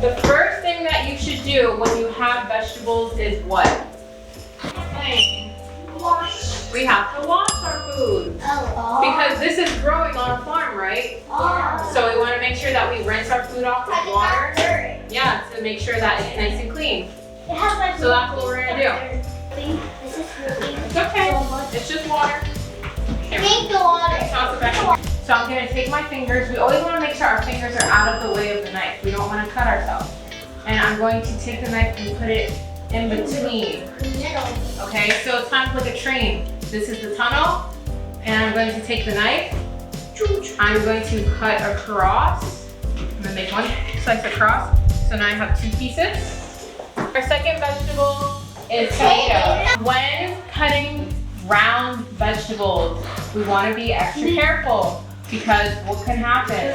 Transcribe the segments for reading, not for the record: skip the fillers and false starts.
The first thing that you should do when you have vegetables is what? Wash. We have to wash our food. Oh. Because this is growing on a farm, right? Oh. So we want to make sure that we rinse our food off with water. Yeah, to make sure that it's nice and clean. So that's what we're going to do. It's okay. It's just water. Take the water. So I'm going to take my fingers. We always want to make sure our fingers are out of the way of the knife. We don't want to cut ourselves. And I'm going to take the knife and put it in between. Okay, so it's kind of like a train. This is the tunnel. And I'm going to take the knife. I'm going to cut across. I'm going to make one slice across. So now I have 2 pieces. Our second vegetable is tomato. When cutting round vegetables, we want to be extra careful because what can happen?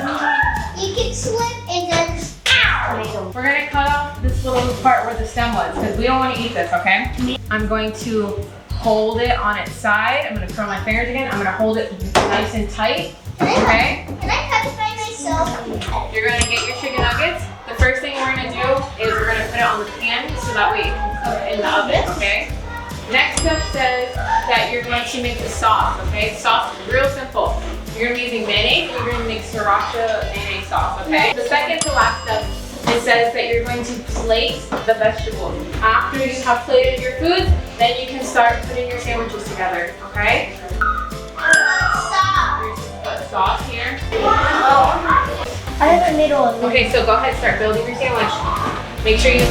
You can slip and then ow! We're going to cut off this little part where the stem was because we don't want to eat this, okay? I'm going to hold it on its side. I'm going to curl my fingers again. I'm going to hold it nice and tight, okay? Can I cut it by myself? You're going to get your chicken nuggets. The first thing we're going to do is we're going to put it on the pan so that way it can cook in the oven, okay? Next step says that you're going to make the sauce, okay? Sauce is real simple. You're going to be using mayonnaise and you're going to make Sriracha mayonnaise sauce, okay? The second to last step, it says that you're going to plate the vegetables. After you have plated your foods, then you can start putting your sandwiches together, okay? Stop. You're just gonna put sauce here. I have a middle one. Okay, so go ahead, start building your sandwich. Make sure you